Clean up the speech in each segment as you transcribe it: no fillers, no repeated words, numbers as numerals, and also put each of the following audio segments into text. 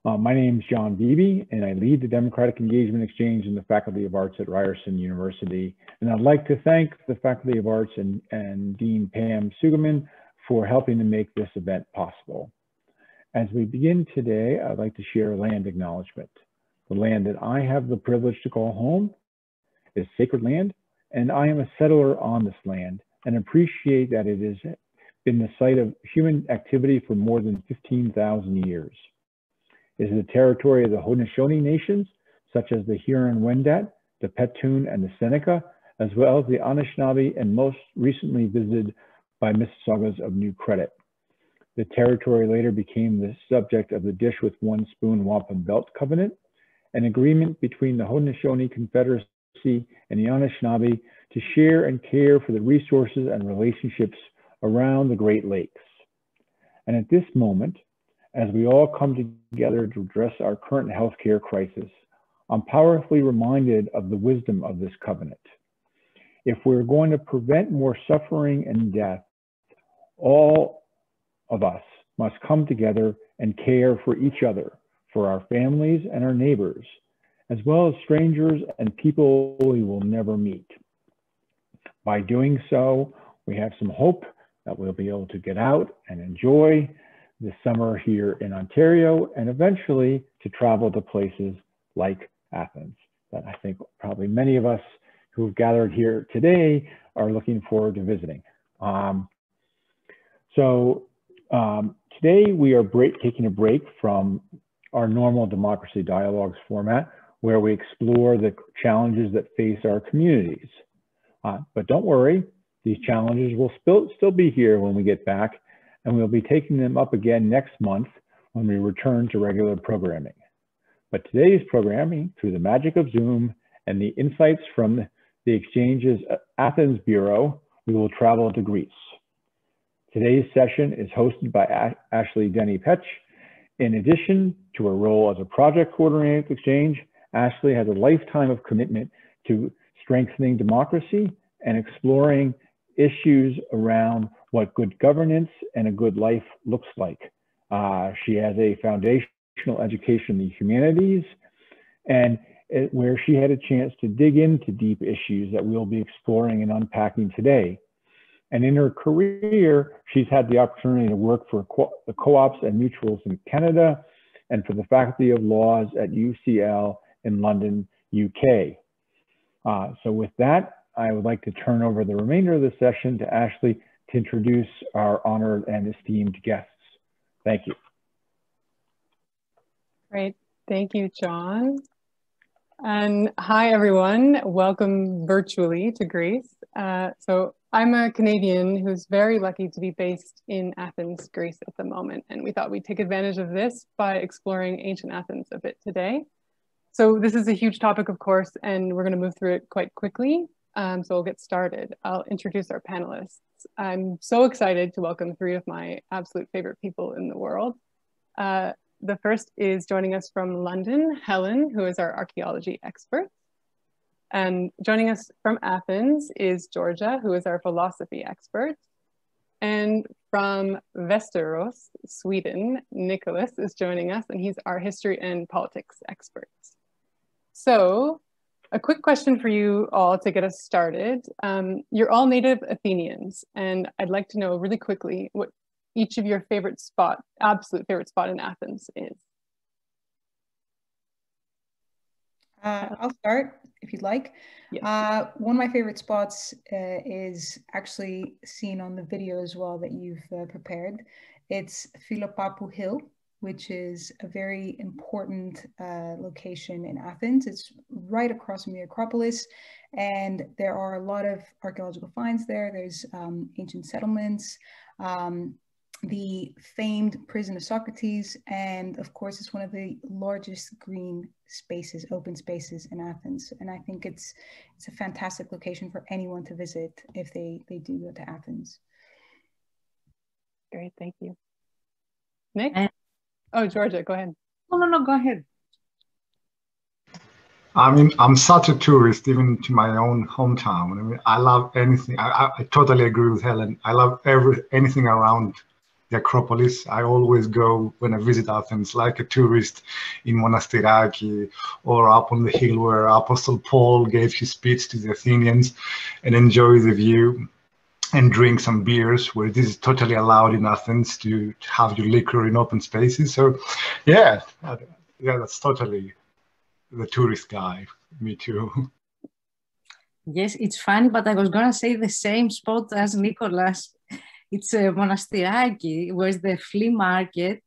My name is John Beebe, and I lead the Democratic Engagement Exchange in the Faculty of Arts at Ryerson University. And I'd like to thank the Faculty of Arts and Dean Pam Sugerman for helping to make this event possible. As we begin today, I'd like to share land acknowledgement. The land that I have the privilege to call home is sacred land, and I am a settler on this land and appreciate that it has been the site of human activity for more than 15,000 years. It is the territory of the Haudenosaunee nations, such as the Huron-Wendat, the Petun, and the Seneca, as well as the Anishinaabe, and most recently visited by Mississaugas of New Credit. The territory later became the subject of the Dish with One Spoon Wampum Belt Covenant, an agreement between the Haudenosaunee Confederacy and the Anishinaabe to share and care for the resources and relationships around the Great Lakes. And at this moment, as we all come together to address our current healthcare crisis, I'm powerfully reminded of the wisdom of this covenant. If we're going to prevent more suffering and death, all of us must come together and care for each other, for our families and our neighbors, as well as strangers and people we will never meet. By doing so, we have some hope that we'll be able to get out and enjoy the summer here in Ontario, and eventually to travel to places like Athens, that I think probably many of us who've gathered here today are looking forward to visiting. Today we are taking a break from our normal Democracy Dialogues format, where we explore the challenges that face our communities. But don't worry, these challenges will still be here when we get back, and we'll be taking them up again next month when we return to regular programming. But today's programming, through the magic of Zoom and the insights from the Exchange's Athens Bureau, we will travel to Greece. Today's session is hosted by Ashley Denny-Petch. In addition to her role as a project coordinator at the Exchange, Ashley has a lifetime of commitment to strengthening democracy and exploring issues around what good governance and a good life looks like. She has a foundational education in the humanities, and where she had a chance to dig into deep issues that we'll be exploring and unpacking today. And in her career, she's had the opportunity to work for the co-ops and mutuals in Canada and for the Faculty of Laws at UCL in London, UK. So with that, I would like to turn over the remainder of the session to Ashley to introduce our honored and esteemed guests. Thank you. Great, thank you, John. And hi, everyone. Welcome virtually to Greece. So I'm a Canadian who's very lucky to be based in Athens, Greece at the moment. And we thought we'd take advantage of this by exploring ancient Athens a bit today. So this is a huge topic, of course, and we're going to move through it quite quickly. So we'll get started. I'll introduce our panelists. I'm so excited to welcome three of my absolute favorite people in the world. The first is joining us from London, Helen, who is our archaeology expert. And joining us from Athens is Georgia, who is our philosophy expert. And from Västerås, Sweden, Nicholas is joining us, and he's our history and politics expert. So, a quick question for you all to get us started. You're all native Athenians, and I'd like to know really quickly what each of your favorite absolute favorite spot in Athens is. I'll start if you'd like. Yes. One of my favorite spots is actually seen on the video as well that you've prepared. It's Philopappou Hill, which is a very important location in Athens. It's right across from the Acropolis, and there are a lot of archaeological finds there. There's ancient settlements, the famed prison of Socrates, and of course it's one of the largest green spaces, open spaces in Athens. And I think it's a fantastic location for anyone to visit if they do go to Athens. Great, thank you. Nick? Oh, Georgia, go ahead. No, go ahead. I mean, I'm such a tourist, even to my own hometown. I mean, I love anything. I totally agree with Helen. I love anything around the Acropolis. I always go when I visit Athens, like a tourist, in Monastiraki or up on the hill where Apostle Paul gave his speech to the Athenians, and enjoy the view and drink some beers, where this is totally allowed in Athens to have your liquor in open spaces. So yeah, that's totally the tourist guy. Me too. Yes, it's funny, but I was gonna say the same spot as Nicholas. It's Monastiraki, where's the flea market,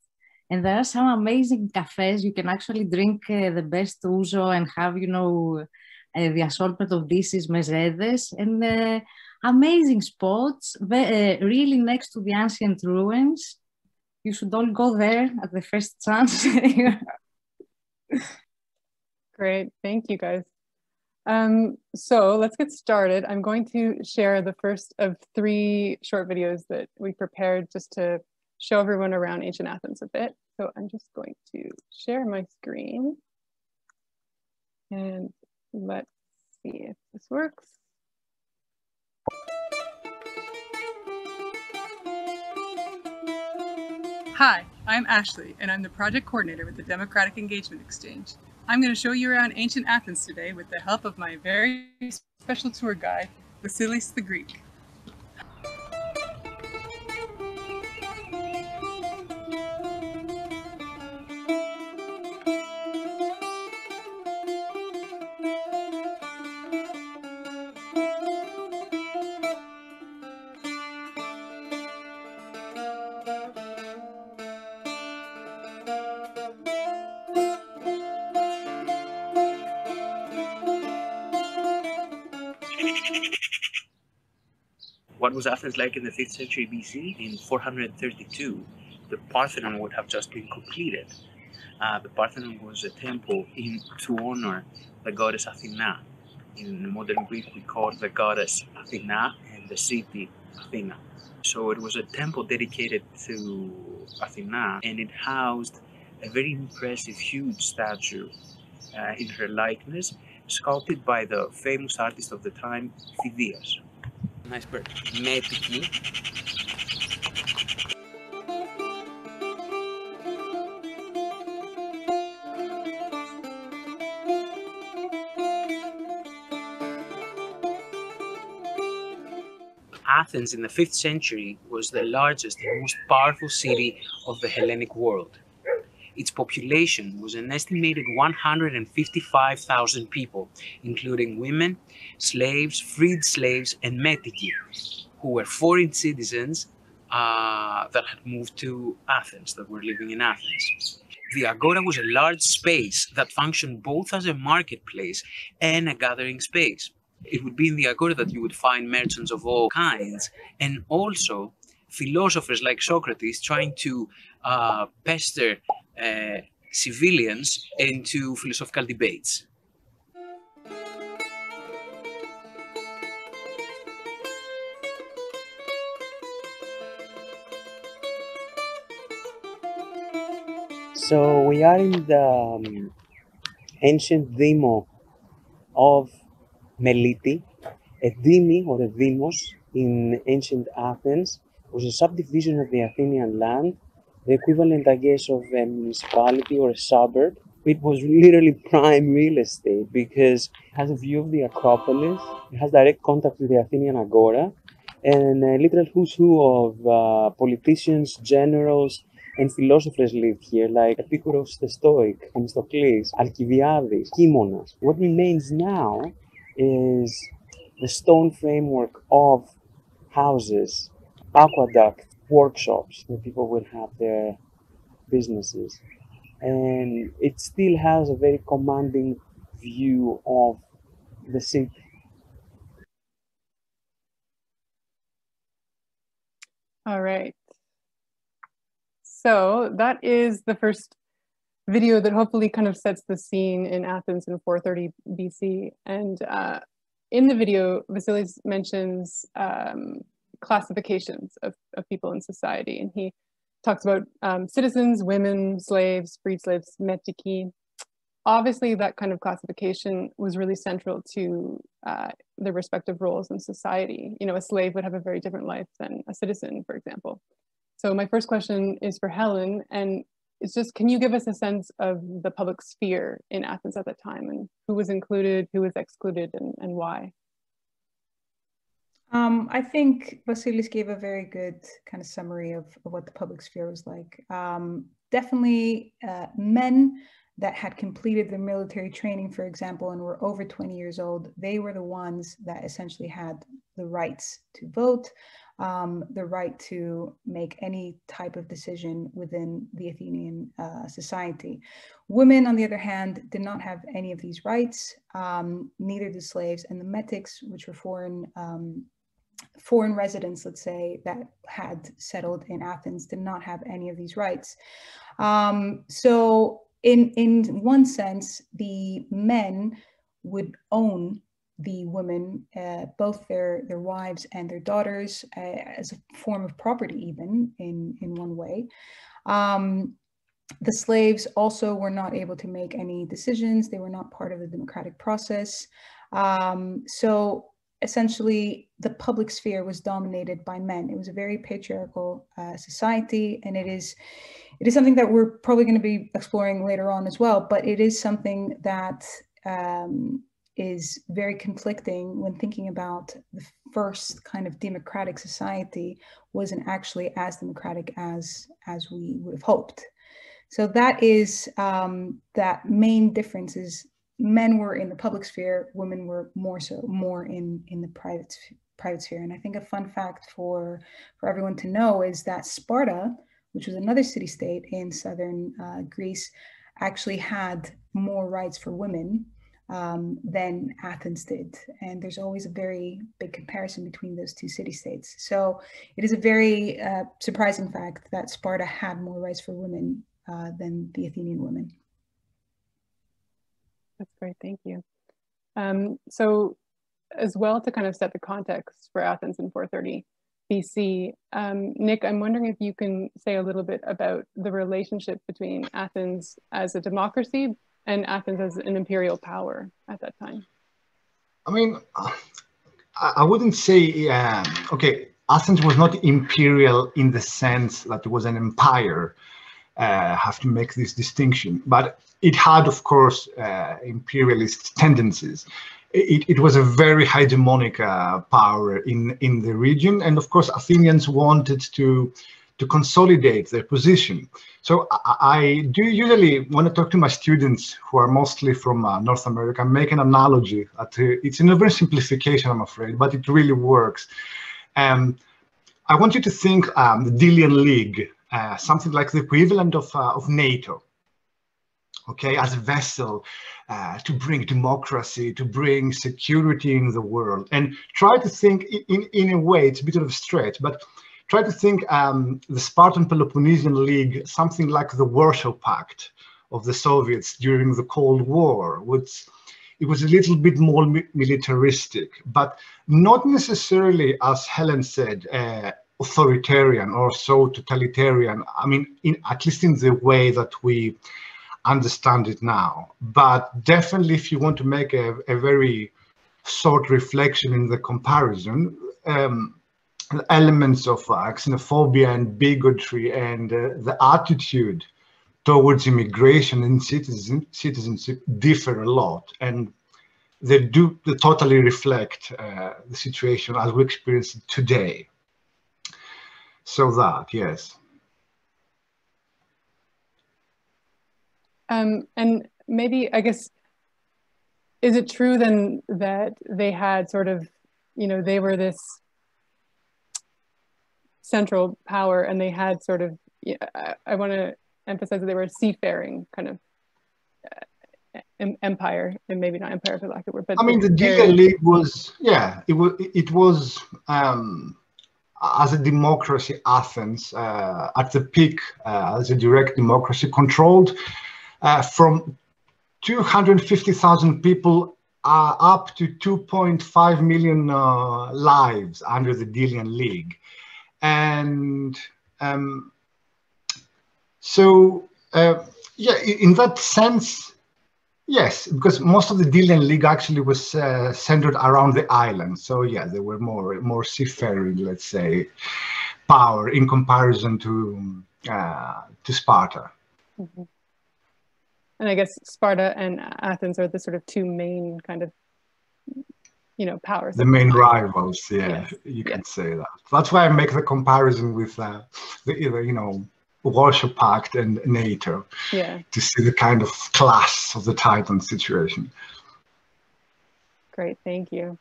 and there are some amazing cafes. You can actually drink the best ouzo and have, you know, the assortment of dishes, mezedes, and amazing spots, really next to the ancient ruins. You should all go there at the first chance. Great, thank you guys. So let's get started. I'm going to share the first of 3 short videos that we prepared just to show everyone around ancient Athens a bit. So I'm just going to share my screen and let's see if this works. Hi, I'm Ashley, and I'm the project coordinator with the Democratic Engagement Exchange. I'm going to show you around ancient Athens today with the help of my very special tour guide, Thucydides the Greek. What was Athens like in the 5th century BC? In 432, the Parthenon would have just been completed. The Parthenon was a temple to honor the goddess Athena. In modern Greek, we call the goddess Athena and the city Athena. So it was a temple dedicated to Athena, and it housed a very impressive, huge statue in her likeness, sculpted by the famous artist of the time, Phidias. Nice bird. Metiki. Athens in the 5th century was the largest and most powerful city of the Hellenic world. Its population was an estimated 155,000 people, including women, slaves, freed slaves, and metiki, who were foreign citizens that had moved to Athens, that were living in Athens. The agora was a large space that functioned both as a marketplace and a gathering space. It would be in the agora that you would find merchants of all kinds, and also philosophers like Socrates trying to pester civilians into philosophical debates. So we are in the ancient demo of Meliti. A demi or a demos in ancient Athens was a subdivision of the Athenian land, the equivalent, I guess, of a municipality or a suburb. It was literally prime real estate because it has a view of the Acropolis, it has direct contact with the Athenian Agora, and a literal who's who of politicians, generals, and philosophers lived here, like Epicurus the Stoic, Themistocles, Alcibiades, Kimonas. What remains now is the stone framework of houses, aqueduct, workshops, where people would have their businesses. And it still has a very commanding view of the city. All right. So that is the first video that hopefully kind of sets the scene in Athens in 430 BC. And in the video, Thucydides mentions classifications of people in society. And he talks about citizens, women, slaves, freed slaves, metiki. Obviously, that kind of classification was really central to their respective roles in society. You know, a slave would have a very different life than a citizen, for example. So my first question is for Helen, and it's just, can you give us a sense of the public sphere in Athens at the time, and who was included, who was excluded, and why? I think Vasilis gave a very good kind of summary of what the public sphere was like. Definitely men that had completed their military training, for example, and were over 20 years old, they were the ones that essentially had the rights to vote, the right to make any type of decision within the Athenian society. Women, on the other hand, did not have any of these rights, neither did slaves, and the metics, which were foreign residents, let's say, that had settled in Athens, did not have any of these rights. So in one sense, the men would own the women, both their wives and their daughters, as a form of property, even in one way. The slaves also were not able to make any decisions. They were not part of the democratic process. So essentially, the public sphere was dominated by men. It was a very patriarchal society, and it is something that we're probably going to be exploring later on as well, but it is something that is very conflicting when thinking about the first kind of democratic society wasn't actually as democratic as we would have hoped. So that is that main difference is men were in the public sphere, women were more in the private sphere. And I think a fun fact for everyone to know is that Sparta, which was another city-state in southern Greece, actually had more rights for women than Athens did. And there's always a very big comparison between those two city-states. So it is a very surprising fact that Sparta had more rights for women than the Athenian women. That's great, thank you. So as well, to kind of set the context for Athens in 430 BC, Nick, I'm wondering if you can say a little bit about the relationship between Athens as a democracy and Athens as an imperial power at that time. I mean, I wouldn't say, okay, Athens was not imperial in the sense that it was an empire. Have to make this distinction, but it had, of course, imperialist tendencies. It was a very hegemonic power in the region, and of course, Athenians wanted to consolidate their position. So I do usually, when I talk to my students who are mostly from North America, make an analogy. It's an oversimplification, I'm afraid, but it really works. I want you to think the Delian League, something like the equivalent of NATO, okay, as a vessel to bring democracy, to bring security in the world. And try to think, in a way, it's a bit of a stretch, but try to think the Spartan Peloponnesian League, something like the Warsaw Pact of the Soviets during the Cold War, which it was a little bit more militaristic, but not necessarily, as Helen said, authoritarian or so totalitarian. I mean, at least in the way that we understand it now. But definitely, if you want to make a very short reflection in the comparison, elements of xenophobia and bigotry and the attitude towards immigration and citizenship differ a lot, and they totally reflect the situation as we experience it today. So that, yes. And maybe, I guess, is it true then that they had sort of, they were this central power, and they had sort of, I want to emphasize that they were a seafaring kind of empire, and maybe not empire for lack of a word, but I mean, the Delian League was, yeah, it was as a democracy, Athens at the peak as a direct democracy, controlled from 250,000 people up to 2.5 million lives under the Delian League. And so, yeah, in that sense, yes, because most of the Delian League actually was centered around the island. So yeah, they were more seafaring, let's say. power in comparison to Sparta. Mm-hmm. And I guess Sparta and Athens are the sort of two main kind of, powers. The main rivals, yeah, yes. You can say that. That's why I make the comparison with the Warsaw Pact and NATO, to see the kind of clash of the Titan situation. Great, thank you.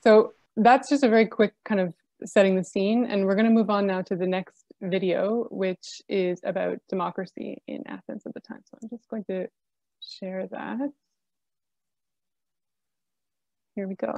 So that's just a very quick kind of setting the scene, and we're going to move on now to the next video, which is about democracy in Athens at the time. So I'm just going to share that. Here we go.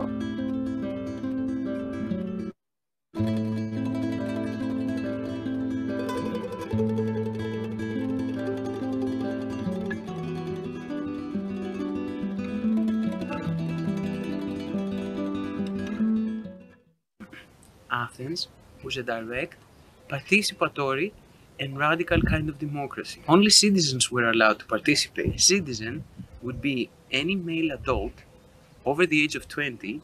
Athens was a direct, participatory, and radical kind of democracy. Only citizens were allowed to participate. A citizen would be any male adult over the age of 20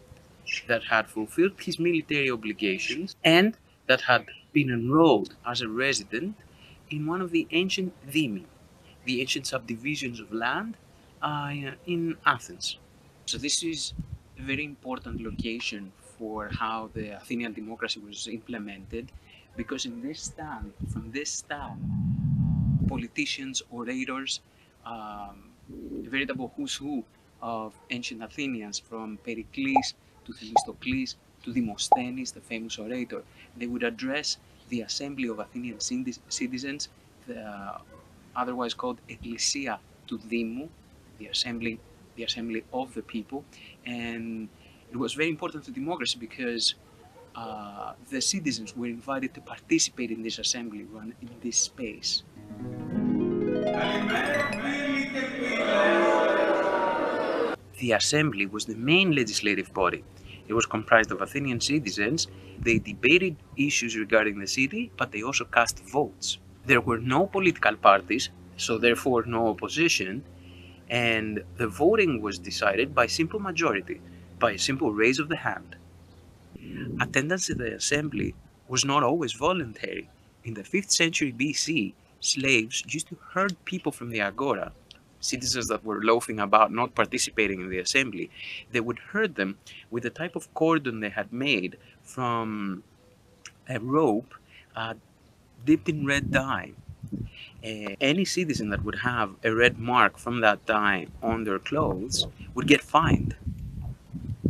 that had fulfilled his military obligations and that had been enrolled as a resident in one of the ancient demi, the ancient subdivisions of land in Athens. So this is a very important location for how the Athenian democracy was implemented, because from this stand, politicians, orators, a veritable who's who of ancient Athenians, from Pericles to Themistocles to Demosthenes, the famous orator, they would address the assembly of Athenian citizens, otherwise called Ecclesia to Demo, the assembly of the people. And it was very important to democracy because the citizens were invited to participate in this assembly, run in this space. The assembly was the main legislative body. It was comprised of Athenian citizens. They debated issues regarding the city, but they also cast votes. There were no political parties, so therefore no opposition, and the voting was decided by simple majority, by a simple raise of the hand. Attendance at the assembly was not always voluntary. In the 5th century BC, slaves used to herd people from the agora, citizens that were loafing about not participating in the assembly. They would herd them with a type of cordon they had made from a rope dipped in red dye. Any citizen that would have a red mark from that dye on their clothes would get fined,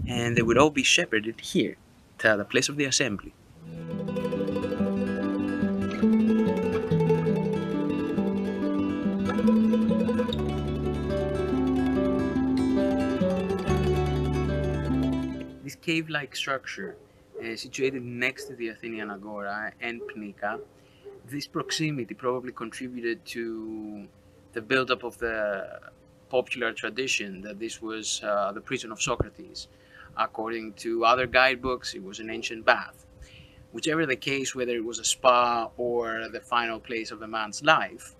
and they would all be shepherded here to the place of the assembly. This cave-like structure, situated next to the Athenian Agora and Pnika, this proximity probably contributed to the buildup of the popular tradition that this was the prison of Socrates. According to other guidebooks, it was an ancient bath. Whichever the case, whether it was a spa or the final place of a man's life,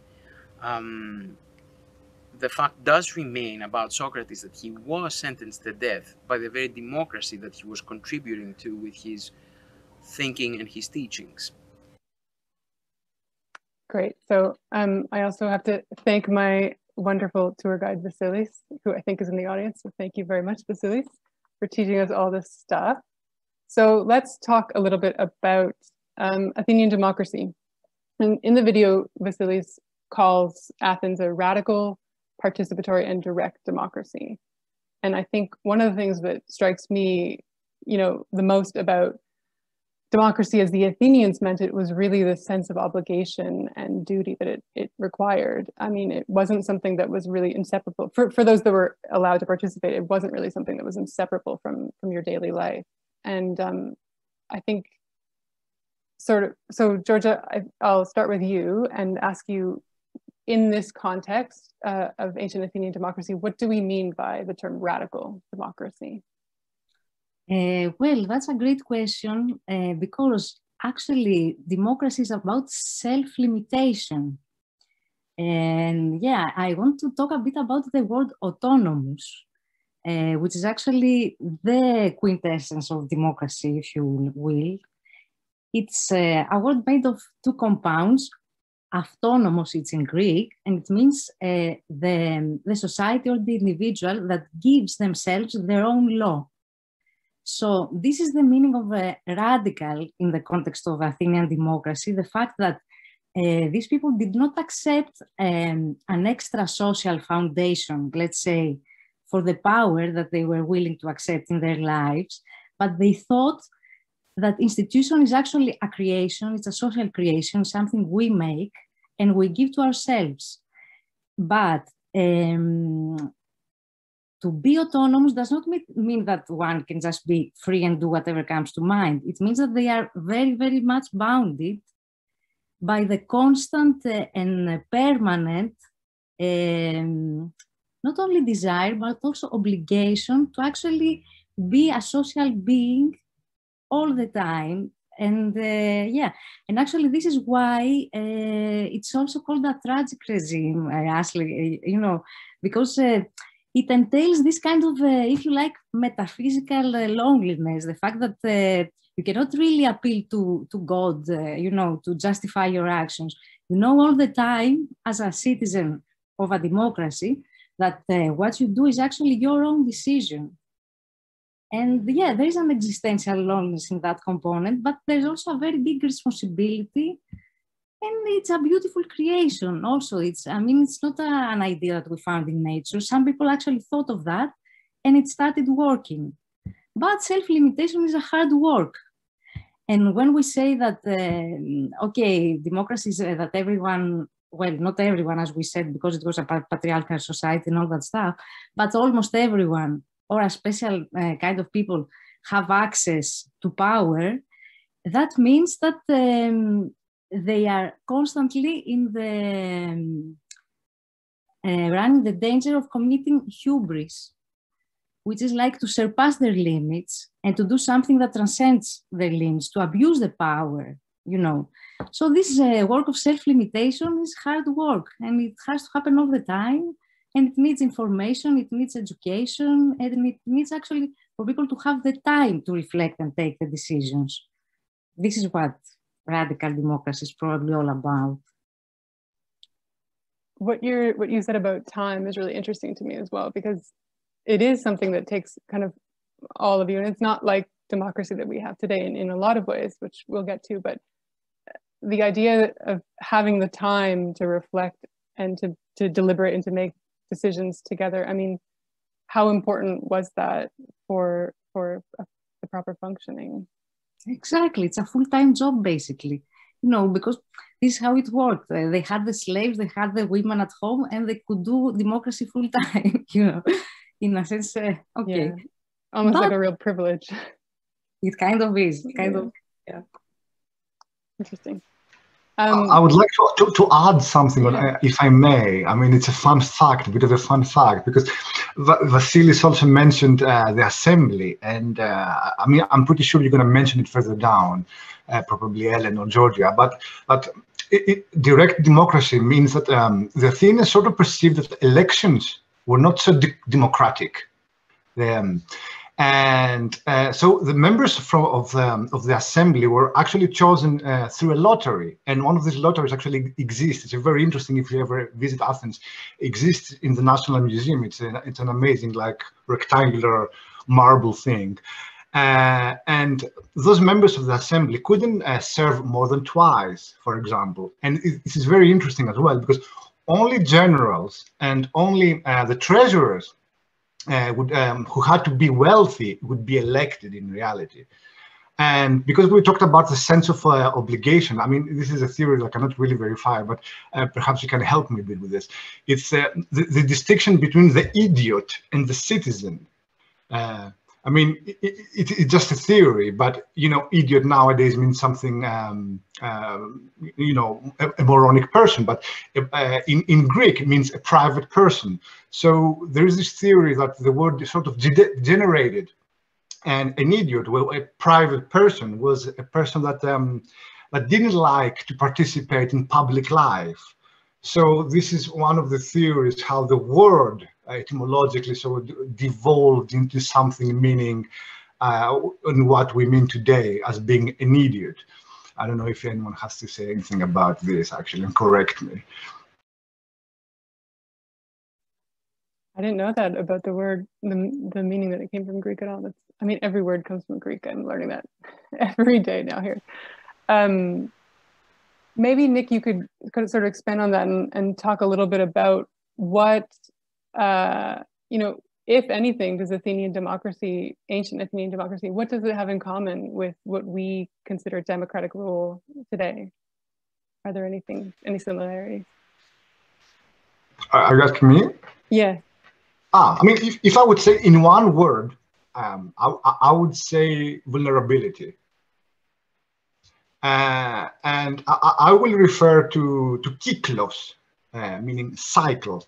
the fact does remain about Socrates that he was sentenced to death by the very democracy that he was contributing to with his thinking and his teachings. Great. So I also have to thank my wonderful tour guide, Vasilis, who I think is in the audience. So thank you very much, Vasilis, for teaching us all this stuff. So let's talk a little bit about Athenian democracy. And in the video, Vasilis calls Athens a radical, participatory, and direct democracy. And I think one of the things that strikes me, the most about democracy as the Athenians meant it was really the sense of obligation and duty that it required. I mean, it wasn't something that was really inseparable. For those that were allowed to participate, it wasn't really something that was inseparable from your daily life. And I think so Georgia, I'll start with you and ask you, in this context of ancient Athenian democracy, what do we mean by the term radical democracy? Well, that's a great question because actually democracy is about self-limitation. And yeah, I want to talk a bit about the word autonomous, which is actually the quintessence of democracy, if you will. It's a word made of two compounds. Autonomos, it's in Greek, and it means the society or the individual that gives themselves their own law. So this is the meaning of radical in the context of Athenian democracy, the fact that these people did not accept an extra social foundation, let's say, for the power that they were willing to accept in their lives, but they thought that institution is actually a creation, it's a social creation, something we make and we give to ourselves. But to be autonomous does not mean that one can just be free and do whatever comes to mind. It means that they are very, very much bounded by the constant and permanent, not only desire, but also obligation to actually be a social being all the time. And yeah, and actually this is why it's also called a tragic regime, Ashley, you know, because it entails this kind of, if you like, metaphysical loneliness, the fact that you cannot really appeal to God, you know, to justify your actions. You know all the time, as a citizen of a democracy, that what you do is actually your own decision. And yeah, there is an existential loneliness in that component, but there's also a very big responsibility. And it's a beautiful creation also. I mean, it's not an idea that we found in nature. Some people actually thought of that and it started working. But self-limitation is a hard work. And when we say that, okay, democracy is that everyone, well, not everyone, as we said, because it was a patriarchal society and all that stuff, but almost everyone, or a special kind of people, have access to power, that means that they are constantly in the running the danger of committing hubris, which is like to surpass their limits and to do something that transcends their limits, to abuse the power, you know. So this work of self-limitation is hard work, and it has to happen all the time, and it needs information, it needs education, and it needs actually for people to have the time to reflect and take the decisions. This is what radical democracy is probably all about. What you said about time is really interesting to me as well, because it is something that takes kind of all of you, and it's not like democracy that we have today in a lot of ways, which we'll get to, but the idea of having the time to reflect and to deliberate and to make decisions together. I mean, how important was that for the proper functioning? Exactly, it's a full-time job basically, you know, because this is how it worked. They had the slaves, they had the women at home, and they could do democracy full-time, you know, in a sense, okay. Yeah. Almost like a real privilege. It kind of is, kind of, yeah. Interesting. I would like to add something, if I may. I mean, it's a fun fact, a bit of a fun fact, because Vasilis also mentioned the assembly, and I mean, I'm pretty sure you're going to mention it further down, probably Ellen or Georgia, but direct democracy means that the Athenians sort of perceived that elections were not so democratic. So the members of the assembly were actually chosen through a lottery, and one of these lotteries actually exists. It's very interesting if you ever visit Athens. It exists in the National Museum. It's an amazing, like, rectangular marble thing, and those members of the assembly couldn't serve more than twice, for example. And this is very interesting as well, because only generals and only the treasurers who had to be wealthy would be elected in reality. And because we talked about the sense of obligation, I mean, this is a theory that I cannot really verify, but perhaps you can help me a bit with this. It's the distinction between the idiot and the citizen. I mean, it's just a theory, but, you know, idiot nowadays means something, you know, a moronic person, but in Greek it means a private person. So there is this theory that the word is sort of generated, and an idiot, well, a private person, was a person that that didn't like to participate in public life. So this is one of the theories how the word etymologically sort of devolved into something meaning in what we mean today as being an idiot. I don't know if anyone has to say anything about this, actually, and correct me. I didn't know that about the word, the meaning that it came from Greek at all. That's, I mean, every word comes from Greek. I'm learning that every day now here. Maybe Nick, you could sort of expand on that and talk a little bit about what, you know, if anything, does Athenian democracy, ancient Athenian democracy, what does it have in common with what we consider democratic rule today? Are there any similarities? Are you asking me? Yeah. I mean, if I would say in one word, I would say vulnerability. And I will refer to kyklos, meaning cycle,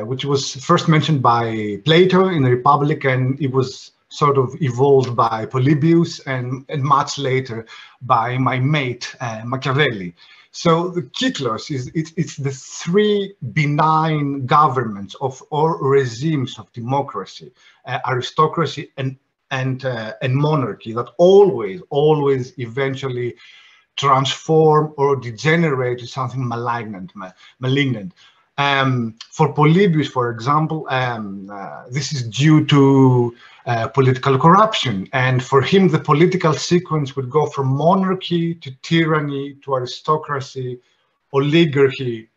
which was first mentioned by Plato in the Republic, and it was sort of evolved by Polybius and much later by my mate, Machiavelli. So the kyklos it's the three benign governments or regimes of democracy, aristocracy and monarchy that always eventually transform or degenerate to something malignant. For Polybius, for example, this is due to political corruption. And for him, the political sequence would go from monarchy to tyranny to aristocracy, oligarchy,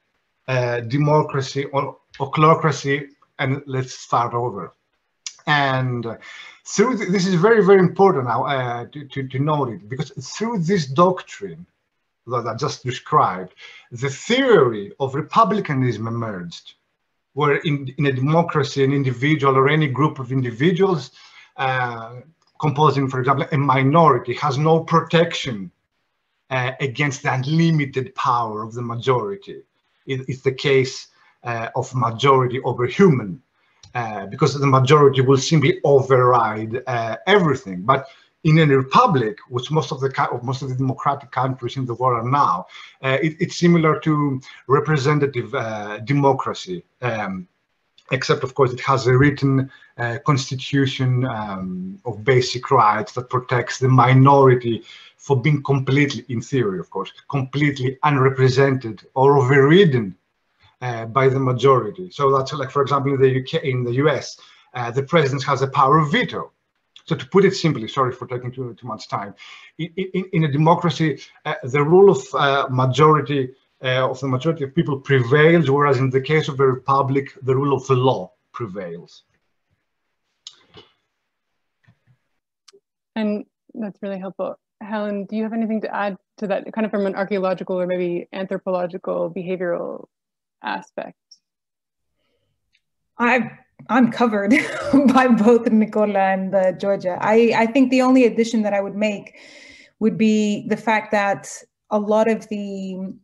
democracy, or ochlocracy, and let's start over. And through this is very, very important now to note it, because through this doctrine that I just described, the theory of republicanism emerged, where in a democracy, an individual or any group of individuals composing, for example, a minority has no protection against the unlimited power of the majority. It's the case of majority over human, because the majority will simply override everything. But in a republic, which most of the democratic countries in the world are now, it's similar to representative democracy, except of course it has a written constitution of basic rights that protects the minority for being completely, in theory of course, completely unrepresented or overridden by the majority. So that's like, for example, in the US, the president has a power of veto. So to put it simply, sorry for taking too much time, in a democracy, the rule of the majority of people prevails, whereas in the case of a republic, the rule of the law prevails. And that's really helpful. Helen, do you have anything to add to that, kind of from an archaeological or maybe anthropological, behavioral aspect? I'm covered by both Nicola and Georgia. I think the only addition that I would make would be the fact that a lot of the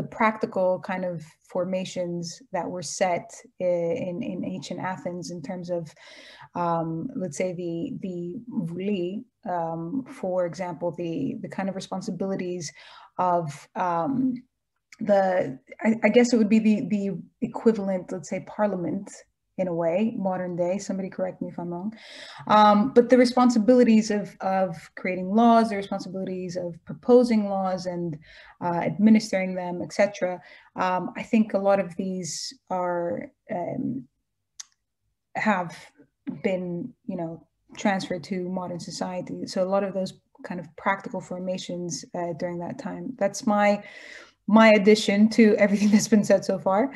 practical kind of formations that were set in ancient Athens in terms of, let's say, the vouli, for example, the kind of responsibilities of I guess it would be the equivalent, let's say, parliament in a way, modern day, somebody correct me if I'm wrong. But the responsibilities of creating laws, the responsibilities of proposing laws and administering them, etc. I think a lot of these are, have been, transferred to modern society. So a lot of those kind of practical formations during that time. That's my addition to everything that's been said so far.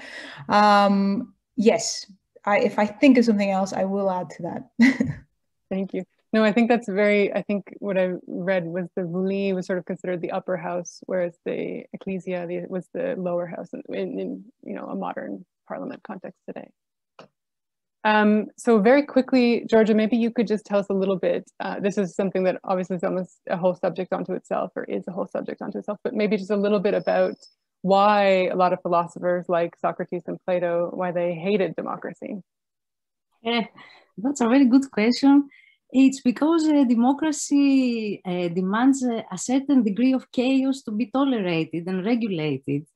Yes, if I think of something else, I will add to that. Thank you. No, I think that's I think what I read was the vouli was sort of considered the upper house, whereas the ecclesia was the lower house in a modern parliament context today. So very quickly, Georgia, maybe you could just tell us a little bit. This is something that obviously is almost a whole subject unto itself, or is a whole subject unto itself, but maybe just a little bit about why a lot of philosophers like Socrates and Plato, why they hated democracy. That's a very good question. It's because democracy demands a certain degree of chaos to be tolerated and regulated.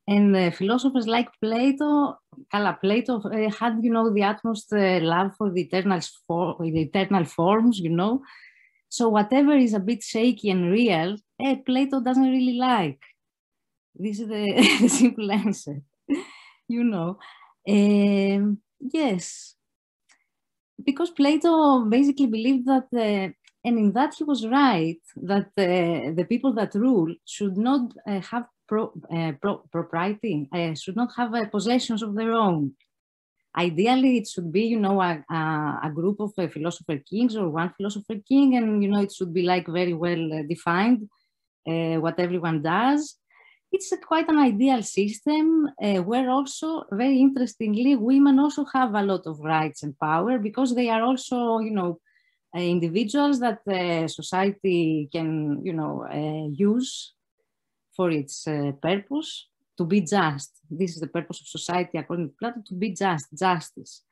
And philosophers like Plato had, the utmost love for the eternal forms, So whatever is a bit shaky and real Plato doesn't really like. This is the simple answer, you know. Yes, because Plato basically believed that, and in that he was right, that the people that rule should not have propriety, should not have possessions of their own. Ideally, it should be, you know, a group of philosopher kings or one philosopher king, and, you know, it should be like very well defined what everyone does. It's quite an ideal system where also, very interestingly, women also have a lot of rights and power because they are also, you know, individuals that society can, you know, use for its purpose, to be just. This is the purpose of society, according to Plato, to be just, justice.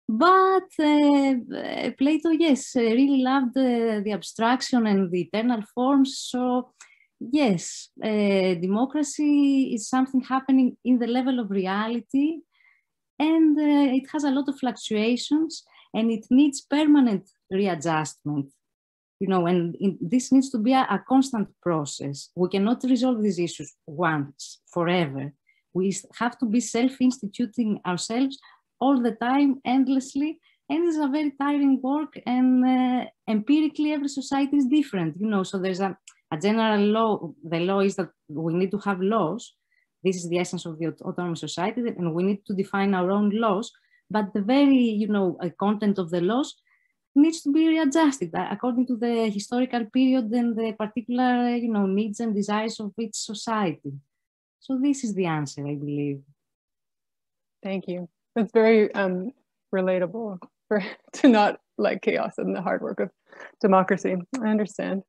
But Plato, yes, really loved the abstraction and the eternal forms. So yes, democracy is something happening in the level of reality, and it has a lot of fluctuations, and it needs permanent readjustment. You know, and this needs to be a constant process. We cannot resolve these issues once, forever. We have to be self-instituting ourselves all the time, endlessly, and it's a very tiring work, and empirically every society is different, you know, so there's a general law. The law is that we need to have laws. This is the essence of the autonomous society, and we need to define our own laws, but the very, you know, content of the laws needs to be readjusted according to the historical period and the particular, you know, needs and desires of each society. So this is the answer, I believe. Thank you. That's very relatable to not like chaos and the hard work of democracy. I understand.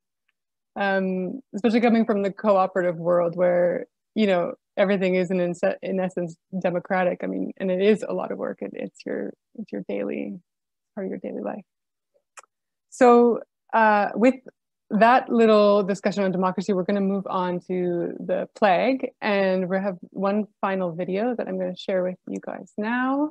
Especially coming from the cooperative world where, you know, everything is in essence democratic. I mean, and it is a lot of work. It's your daily, part of your daily life. So with that little discussion on democracy, we're going to move on to the plague, and we have one final video that I'm going to share with you guys now.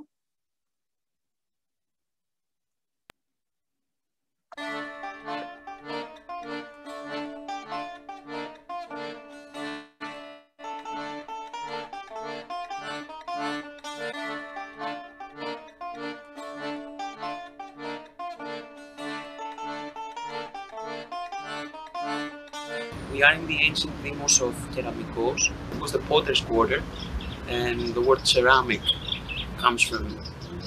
We are in the ancient demos of Keramikos. It was the potter's quarter, and the word ceramic comes from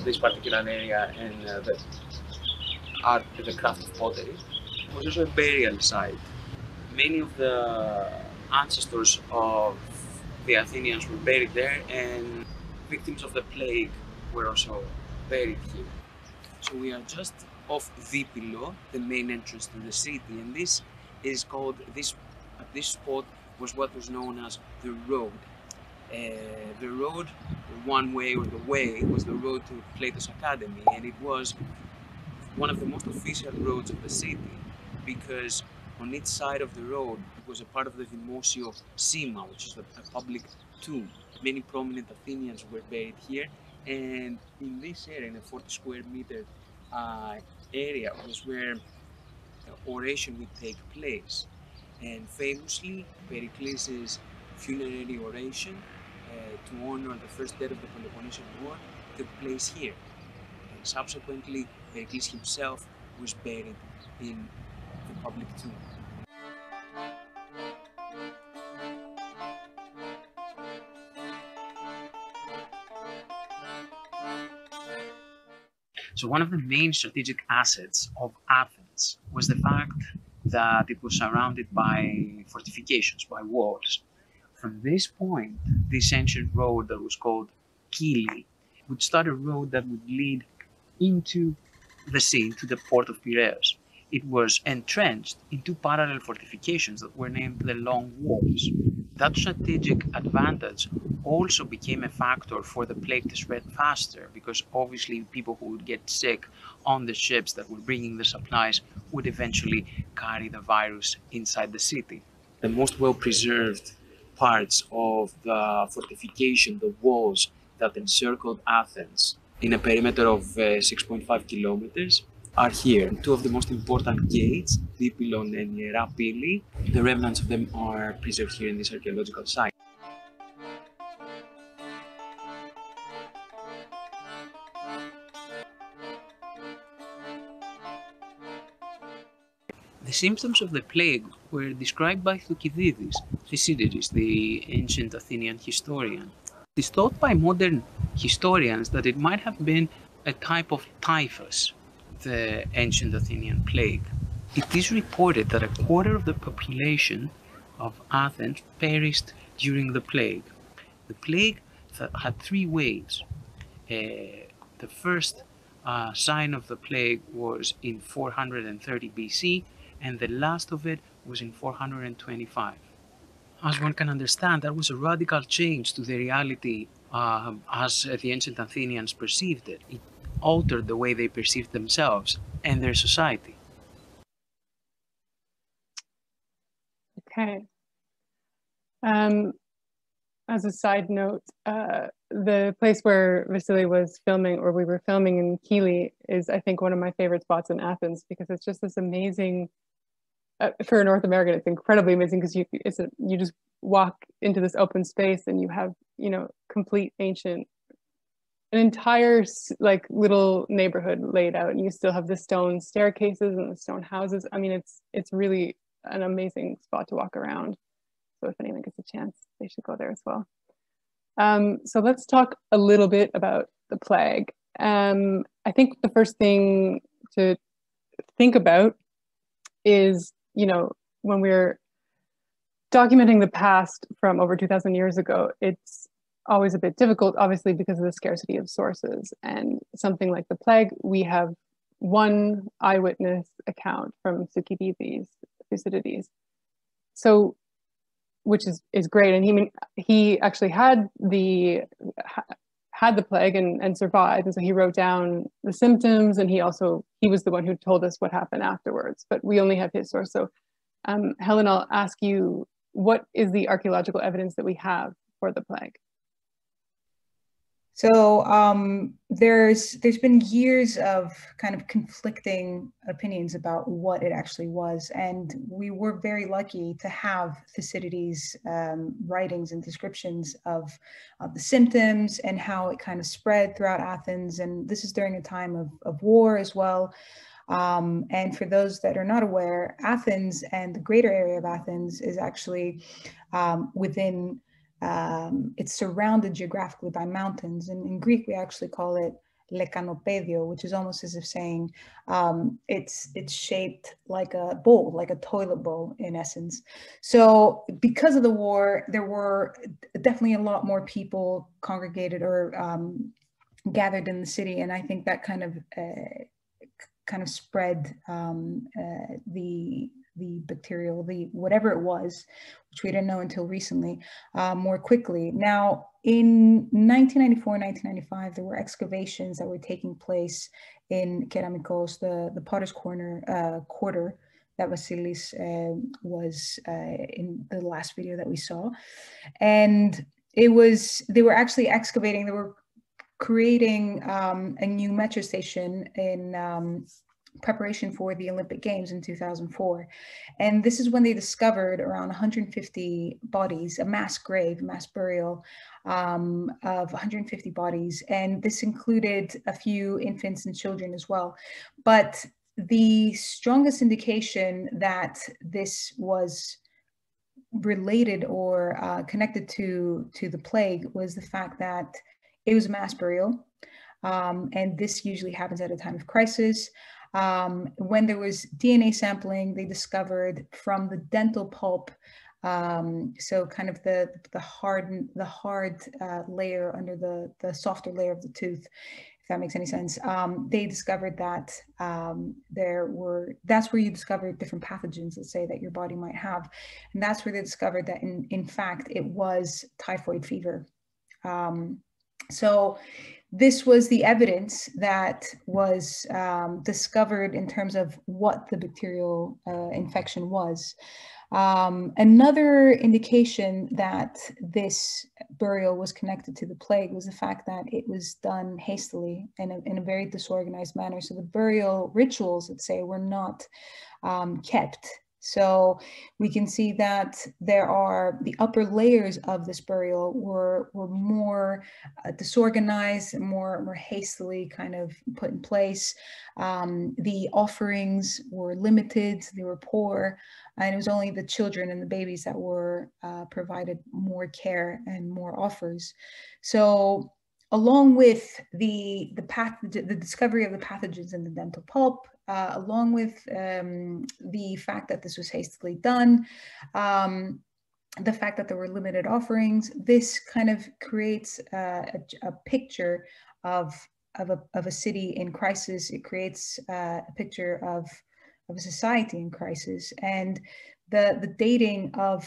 this particular area and the art, the craft of pottery. It was also a burial site. Many of the ancestors of the Athenians were buried there, and victims of the plague were also buried here. So we are just off Dipilo, the main entrance to the city, and this is called, at this spot was what was known as the road. The road, one way, or the way, was the road to Plato's Academy, and it was one of the most official roads of the city, because on each side of the road it was a part of the Dimosio Sima, which is a public tomb. Many prominent Athenians were buried here, and in this area, in a 40 square meter area, was where oration would take place. And famously, Pericles' funerary oration to honor the first dead of the Peloponnesian War took place here. And subsequently, Pericles himself was buried in the public tomb. So one of the main strategic assets of Athens was the fact that it was surrounded by fortifications, by walls. From this point, this ancient road that was called Kili would start a road that would lead into the sea, to the port of Piraeus. It was entrenched in two parallel fortifications that were named the Long Walls. That strategic advantage also became a factor for the plague to spread faster, because obviously people who would get sick on the ships that were bringing the supplies would eventually carry the virus inside the city. The most well-preserved parts of the fortification, the walls that encircled Athens in a perimeter of 6.5 kilometers, are here. Two of the most important gates, Dipylon and Iera Pili, the remnants of them are preserved here in this archaeological site. The symptoms of the plague were described by Thucydides, the ancient Athenian historian. It is thought by modern historians that it might have been a type of typhus, the ancient Athenian plague. It is reported that a quarter of the population of Athens perished during the plague. The plague had three waves. The first sign of the plague was in 430 BC, and the last of it was in 425. As one can understand, that was a radical change to the reality as the ancient Athenians perceived it. It altered the way they perceived themselves and their society. Okay. As a side note, the place where Vasily was filming, or we were filming in Kili, is I think one of my favorite spots in Athens, because it's just this amazing, for a North American, it's incredibly amazing, because you just walk into this open space and you have, you know, complete ancient, an entire like little neighborhood laid out, and you still have the stone staircases and the stone houses. I mean, it's really an amazing spot to walk around. So if anyone gets a chance, they should go there as well. So let's talk a little bit about the plague. I think the first thing to think about is, you know, when we're documenting the past from over 2,000 years ago, it's always a bit difficult, obviously, because of the scarcity of sources. And something like the plague, we have one eyewitness account from Thucydides. So, which is great. And he actually had the plague and survived. And so he wrote down the symptoms, and he was the one who told us what happened afterwards, but we only have his source. So Helen, I'll ask you, what is the archaeological evidence that we have for the plague? So there's been years of kind of conflicting opinions about what it actually was, and we were very lucky to have Thucydides' writings and descriptions of the symptoms and how it kind of spread throughout Athens, and this is during a time of war as well. And for those that are not aware, Athens and the greater area of Athens is actually within it's surrounded geographically by mountains, and in Greek we actually call it lekanopedio, which is almost as if saying it's shaped like a bowl, like a toilet bowl in essence. So because of the war, there were definitely a lot more people congregated or gathered in the city, and I think that kind of spread the bacterial, whatever it was, which we didn't know until recently, more quickly. Now, in 1994, 1995, there were excavations that were taking place in Keramikos, the Potter's quarter that Vasilis was in the last video that we saw. And they were actually excavating, they were creating a new metro station in preparation for the Olympic Games in 2004. And this is when they discovered around 150 bodies, a mass grave, mass burial of 150 bodies. And this included a few infants and children as well. But the strongest indication that this was related or connected to the plague was the fact that it was a mass burial. And this usually happens at a time of crisis. When there was DNA sampling, they discovered from the dental pulp, so kind of the hard layer under the softer layer of the tooth, if that makes any sense. They discovered that that's where you discover different pathogens, let's say, that your body might have, and that's where they discovered that in fact it was typhoid fever. So this was the evidence that was discovered in terms of what the bacterial infection was. Another indication that this burial was connected to the plague was the fact that it was done hastily and in a very disorganized manner. So the burial rituals, let's say, were not kept. So we can see that there are the upper layers of this burial were more disorganized, more hastily kind of put in place. The offerings were limited, they were poor, and it was only the children and the babies that were provided more care and more offers. So along with the discovery of the pathogens in the dental pulp, along with the fact that this was hastily done, the fact that there were limited offerings, this kind of creates a picture of a city in crisis. It creates a picture of a society in crisis. And the dating of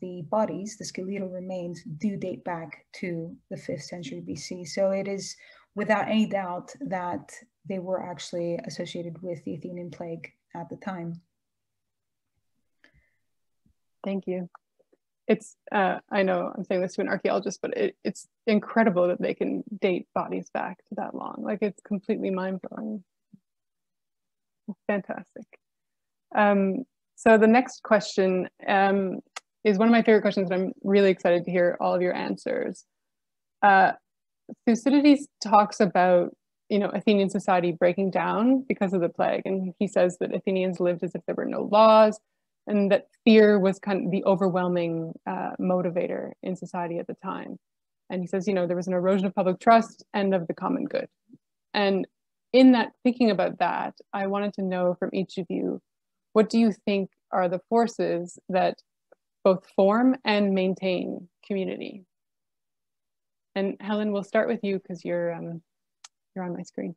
the bodies, the skeletal remains, do date back to the 5th century BC. So it is without any doubt that they were actually associated with the Athenian plague at the time. Thank you. It's, I know I'm saying this to an archaeologist, but it's incredible that they can date bodies back to that long. Like, it's completely mind-blowing. Fantastic. So the next question is one of my favorite questions, and I'm really excited to hear all of your answers. Thucydides talks about, Athenian society breaking down because of the plague. And he says that Athenians lived as if there were no laws, and that fear was kind of the overwhelming motivator in society at the time. And he says, there was an erosion of public trust and of the common good. And in that, thinking about that, I wanted to know from each of you, what do you think are the forces that both form and maintain community? And Helen, we'll start with you because you're on my screen.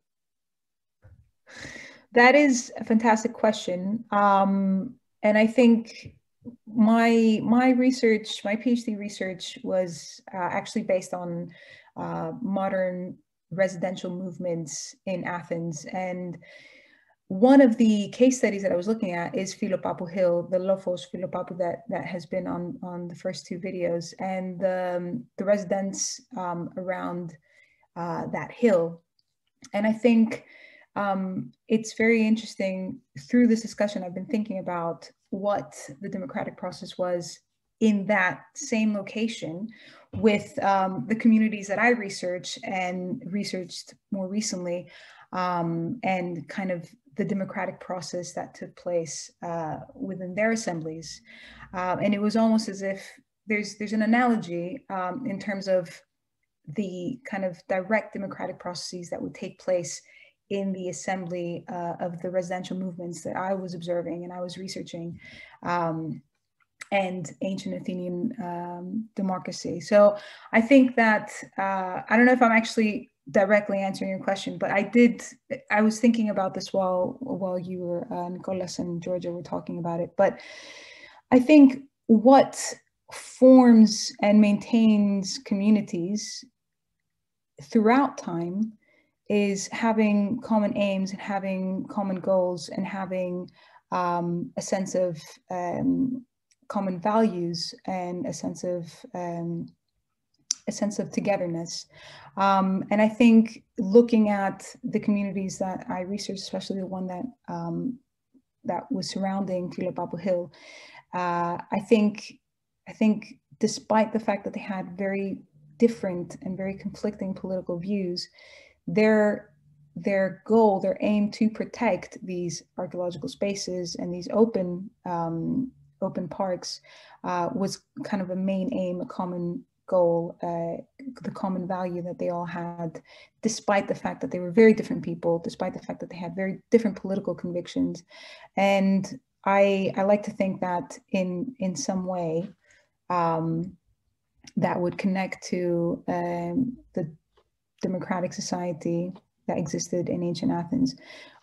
That is a fantastic question. And I think my research, my PhD research was actually based on modern residential movements in Athens. And one of the case studies that I was looking at is Philopappou Hill, the Lophos Philopappou that has been on the first 2 videos, and the residents around that hill. And I think it's very interesting. Through this discussion, I've been thinking about what the democratic process was in that same location with the communities that I researched more recently, and kind of the democratic process that took place within their assemblies. And it was almost as if there's an analogy in terms of the kind of direct democratic processes that would take place in the assembly of the residential movements that I was observing and I was researching, and ancient Athenian democracy. So I think that, I don't know if I'm actually directly answering your question, but I was thinking about this while you were, Nicholas and Georgia were talking about it. But I think what forms and maintains communities throughout time is having common aims and having common goals and having a sense of common values and a sense of togetherness. And I think looking at the communities that I researched, especially the one that was surrounding Philopappou Hill, I think despite the fact that they had very different and very conflicting political views, their goal, their aim to protect these archaeological spaces and these open parks was kind of a main aim, a common goal, the common value that they all had, despite the fact that they were very different people, despite the fact that they had very different political convictions. And I like to think that in some way that would connect to the democratic society that existed in ancient Athens.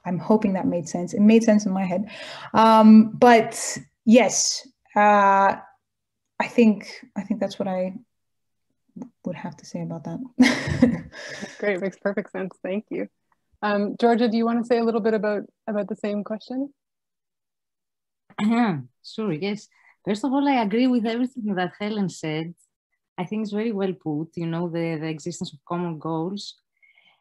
I'm hoping that made sense. It made sense in my head. But yes, I think that's what I would have to say about that. That's great. Makes perfect sense. Thank you. Georgia, do you want to say a little bit about the same question? Sure, yes. First of all, I agree with everything that Helen said. I think it's very well put, you know, the existence of common goals.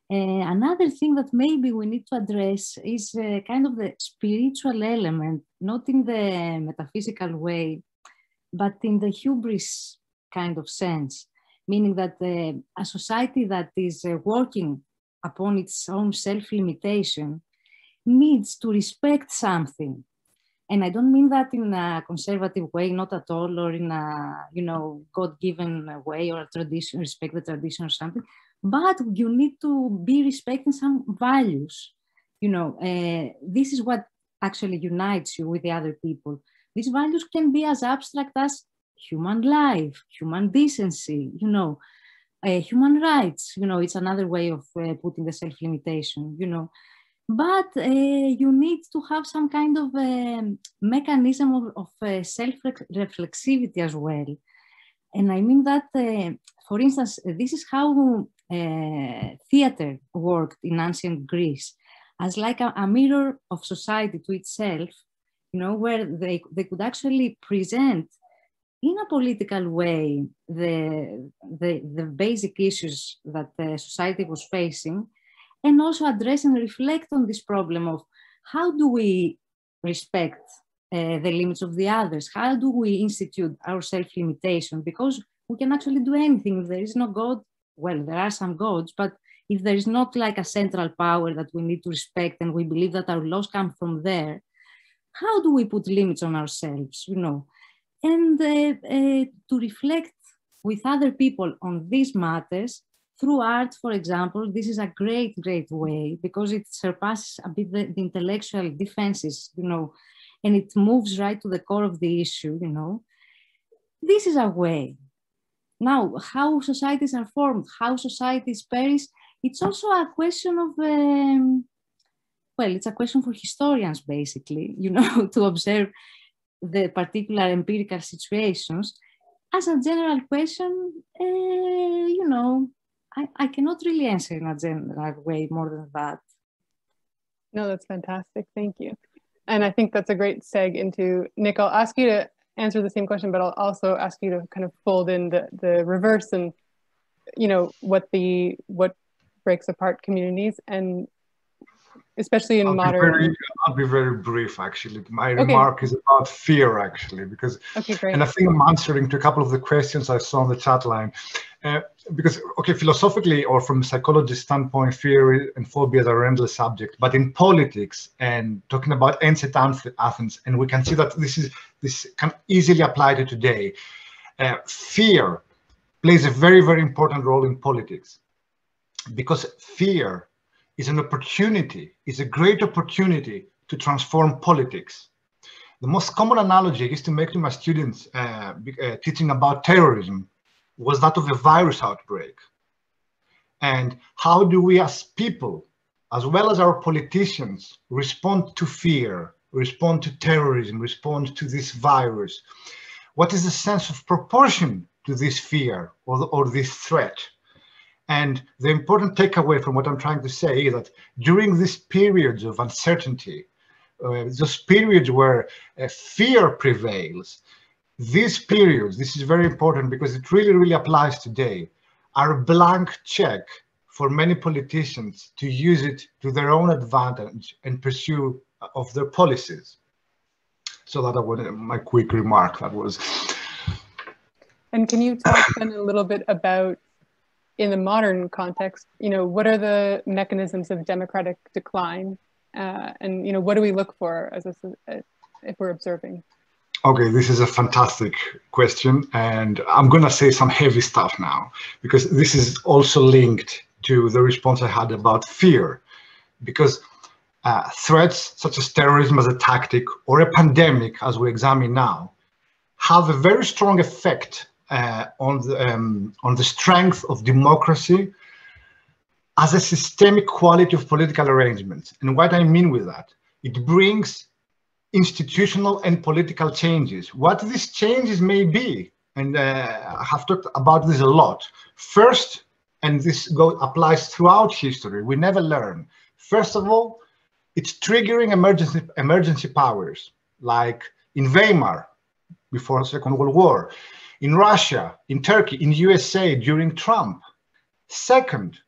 Another thing that maybe we need to address is kind of the spiritual element, not in the metaphysical way, but in the hubris kind of sense, meaning that a society that is working upon its own self-limitation needs to respect something. And I don't mean that in a conservative way, not at all, or in a, you know, God-given way or a tradition, respect the tradition or something, but you need to be respecting some values. You know, this is what actually unites you with the other people. These values can be as abstract as human life, human decency, you know, human rights, you know, it's another way of putting the self-limitation, you know. But you need to have some kind of mechanism of self-reflexivity as well. And I mean that, for instance, this is how theater worked in ancient Greece, as like a mirror of society to itself, you know, where they could actually present in a political way the basic issues that the society was facing, and also address and reflect on this problem of how do we respect the limits of the others? How do we institute our self-limitation? Because we can actually do anything. If there is no God, well, there are some gods, but if there is not like a central power that we need to respect and we believe that our laws come from there, how do we put limits on ourselves, you know? And to reflect with other people on these matters, through art, for example, this is a great, great way because it surpasses a bit the intellectual defenses, you know, and it moves right to the core of the issue, you know. This is a way. Now, how societies are formed, how societies perish, it's also a question of, well, it's a question for historians, basically, you know, to observe the particular empirical situations. As a general question, you know, I cannot really answer in a general way more than that. No, that's fantastic. Thank you. And I think that's a great seg into, Nick, I'll ask you to answer the same question, but I'll also ask you to kind of fold in the reverse and, you know, what breaks apart communities, and especially in modern... I'll be very brief, actually. My remark is about fear, actually, because, and I think I'm answering to a couple of the questions I saw on the chat line. Because, okay, philosophically or from a psychologist standpoint, fear and phobias are an endless subject. But in politics and talking about ancient Athens, and we can see that this can easily apply to today. Fear plays a very, very important role in politics, because fear is an opportunity, is a great opportunity to transform politics. The most common analogy I used to make to my students teaching about terrorism was that of a virus outbreak. And how do we as people, as well as our politicians, respond to fear, respond to terrorism, respond to this virus? What is the sense of proportion to this fear or this threat? And the important takeaway from what I'm trying to say is that during these periods of uncertainty, those periods where fear prevails, these periods, this is very important because it really, really applies today, are a blank check for many politicians to use it to their own advantage and pursue of their policies. So that was my quick remark. That was. And can you talk then a little bit about, in the modern context, you know, what are the mechanisms of democratic decline, and you know, what do we look for as if we're observing? Okay, this is a fantastic question, and I'm going to say some heavy stuff now, because this is also linked to the response I had about fear, because threats such as terrorism as a tactic or a pandemic, as we examine now, have a very strong effect on the strength of democracy as a systemic quality of political arrangements. And what I mean with that, it brings institutional and political changes. What these changes may be, and I have talked about this a lot. First, and this applies throughout history, we never learn. First of all, it's triggering emergency powers, like in Weimar, before the Second World War. in Russia, in Turkey, in USA during Trump. Second,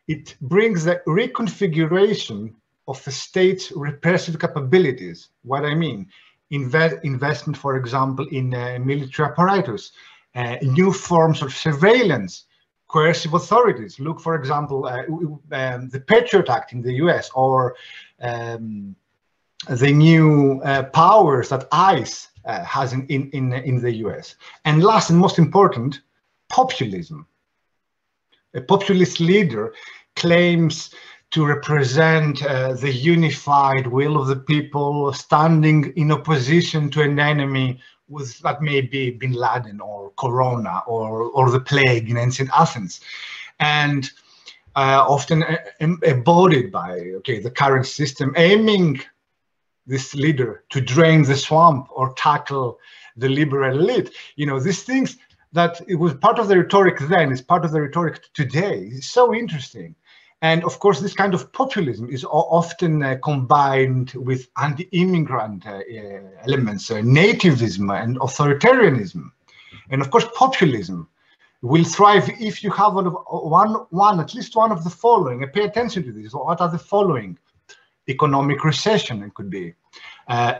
it brings the reconfiguration of the state's repressive capabilities. What I mean, investment, for example, in military apparatus, new forms of surveillance, coercive authorities. Look, for example, the Patriot Act in the US, or the new powers that ICE has in the US. And last and most important, populism. A populist leader claims to represent the unified will of the people, standing in opposition to an enemy that may be Bin Laden or Corona or the plague in ancient Athens. And often embodied by the current system, aiming this leader to drain the swamp or tackle the liberal elite. You know, these things that it was part of the rhetoric then, is part of the rhetoric today. It's so interesting. And of course, this kind of populism is often combined with anti-immigrant elements, nativism and authoritarianism. And of course, populism will thrive if you have at least one of the following. And pay attention to this. What are the following? Economic recession, it could be.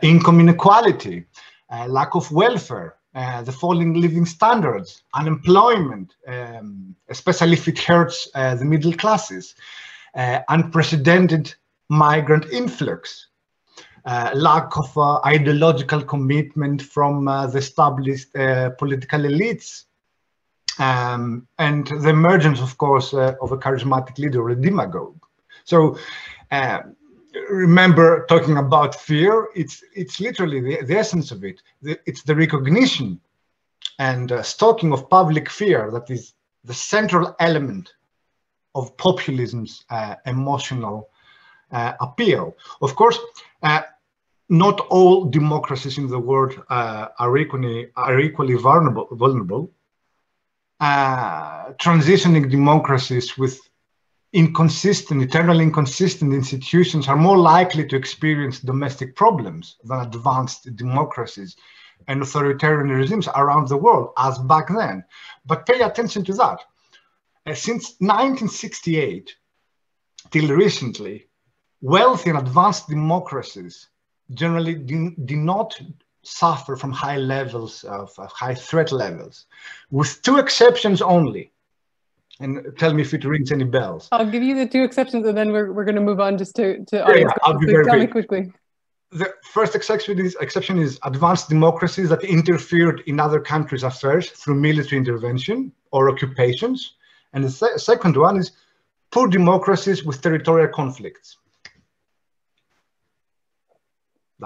Income inequality, lack of welfare, the falling living standards, unemployment, especially if it hurts the middle classes, unprecedented migrant influx, lack of ideological commitment from the established political elites, and the emergence, of course, of a charismatic leader or a demagogue. So remember, talking about fear, it's literally the essence of it. It's the recognition and stalking of public fear that is the central element of populism's emotional appeal. Of course, not all democracies in the world are equally vulnerable. Transitioning democracies with eternally inconsistent institutions are more likely to experience domestic problems than advanced democracies and authoritarian regimes around the world, as back then. But pay attention to that. Since 1968 till recently, wealthy and advanced democracies generally do not suffer from high levels of high threat levels, with two exceptions only. And tell me if it rings any bells. I'll give you the two exceptions, and then we're going to move on just to yeah, I'll be very tell me quick. Quickly. The first exception is advanced democracies that interfered in other countries' affairs through military intervention or occupations. And the second one is poor democracies with territorial conflicts.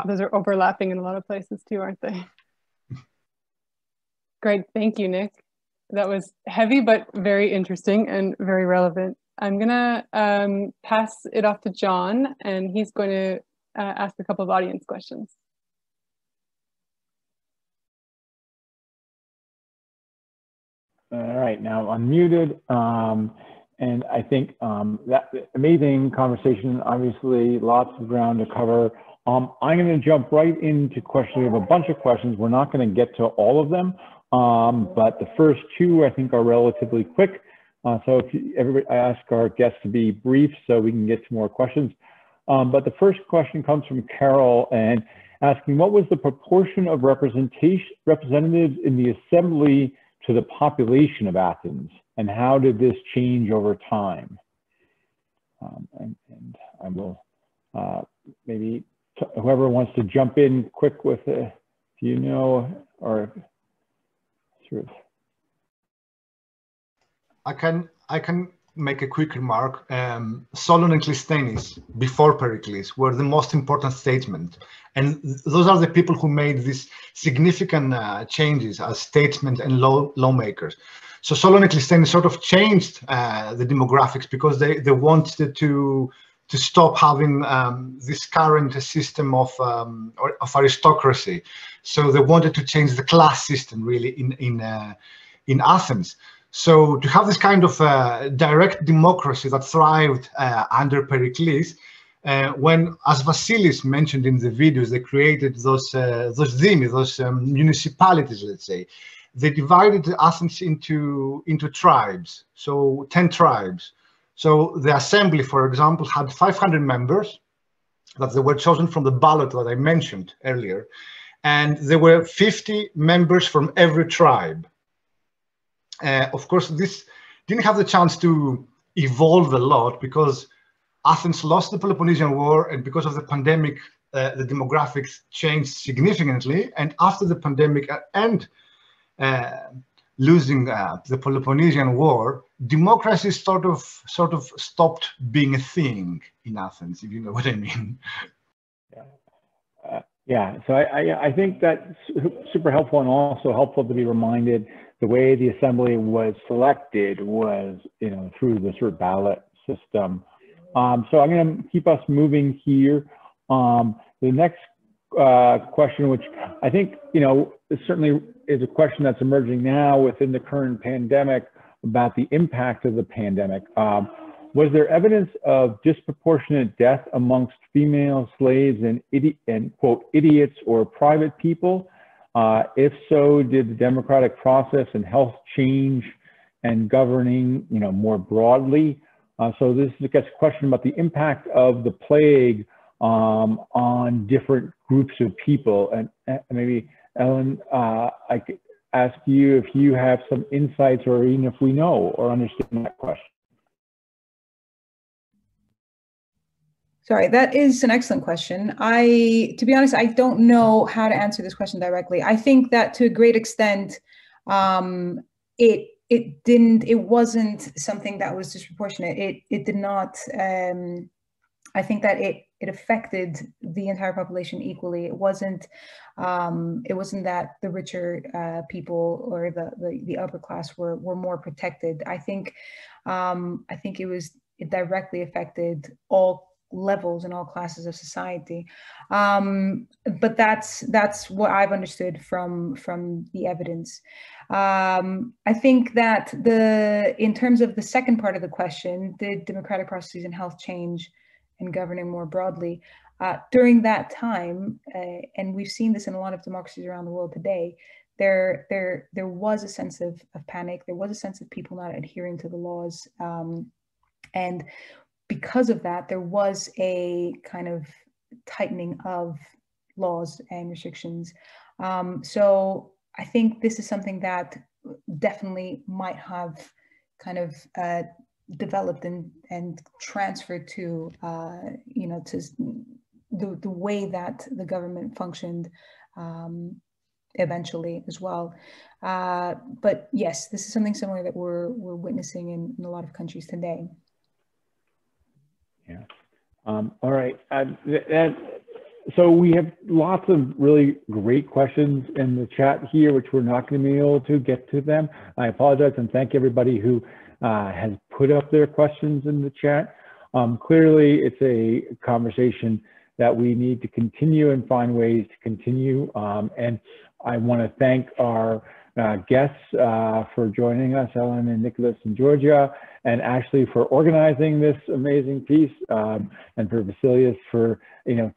Those are overlapping in a lot of places too, aren't they? Great, thank you, Nick. That was heavy, but very interesting and very relevant. I'm gonna pass it off to John, and he's going to ask a couple of audience questions. All right, now I'm unmuted. And I think that amazing conversation, obviously lots of ground to cover. I'm going to jump right into questions. We have a bunch of questions. We're not going to get to all of them, but the first two I think are relatively quick. So if I ask our guests to be brief so we can get to more questions. But the first question comes from Carol and asking, what was the proportion of representatives in the assembly to the population of Athens, and how did this change over time? And I will maybe whoever wants to jump in quick with it, you know, or sort of. I can make a quick remark. Solon and Clisthenes, before Pericles, were the most important statesmen. And those are the people who made these significant changes as statesmen and lawmakers. So Solon and Clisthenes sort of changed the demographics because they wanted to stop having this current system of aristocracy. So they wanted to change the class system really in Athens. So to have this kind of direct democracy that thrived under Pericles, when, as Vasilis mentioned in the videos, they created those municipalities, let's say. they divided Athens into tribes, so 10 tribes. So the assembly, for example, had 500 members that they were chosen from the ballot that I mentioned earlier. And there were 50 members from every tribe. Of course, this didn't have the chance to evolve a lot because Athens lost the Peloponnesian War, and because of the pandemic, the demographics changed significantly. And after the pandemic and losing the Peloponnesian War, democracy sort of stopped being a thing in Athens, if you know what I mean. Yeah, so I think that's super helpful, and also helpful to be reminded the way the assembly was selected was, through the sort of ballot system. So I'm going to keep us moving here. The next question, which I think, certainly is a question that's emerging now within the current pandemic about the impact of the pandemic. Was there evidence of disproportionate death amongst female slaves and quote, idiots or private people? If so, did the democratic process and health change and governing, more broadly? So this is a question about the impact of the plague on different groups of people. And maybe, Ellen, I could ask you if you have some insights, or even if we know or understand that question. Sorry, that is an excellent question. To be honest, I don't know how to answer this question directly. I think that to a great extent, it wasn't something that was disproportionate. It did not. I think that it affected the entire population equally. It wasn't that the richer people or the upper class were more protected. I think it directly affected all levels and all classes of society, but that's what I've understood from the evidence. I think that in terms of the second part of the question, did democratic processes and health change and governing more broadly during that time, and we've seen this in a lot of democracies around the world today, there was a sense of panic. There was a sense of people not adhering to the laws, and because of that, there was a kind of tightening of laws and restrictions. So I think this is something that definitely might have kind of developed and transferred to, to the way that the government functioned eventually as well. But yes, this is something similar that we're witnessing in a lot of countries today. Yeah. All right. So we have lots of really great questions in the chat here, which we're not going to be able to get to them. I apologize and thank everybody who has put up their questions in the chat. Clearly, it's a conversation that we need to continue and find ways to continue. And I want to thank our guests for joining us, Ellen and Nicholas and Georgia, and Ashley for organizing this amazing piece, and for Vasilius for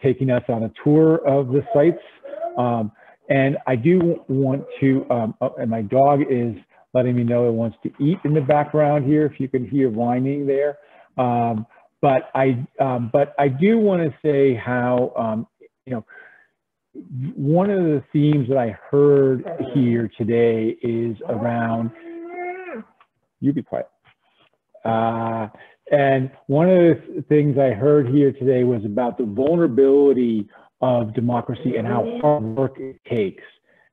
taking us on a tour of the sites. And I do want to, and my dog is letting me know it wants to eat in the background here, if you can hear whining there. But I do want to say how one of the themes that I heard here today is around, you be quiet. And one of the things I heard here today was about the vulnerability of democracy and how hard work it takes.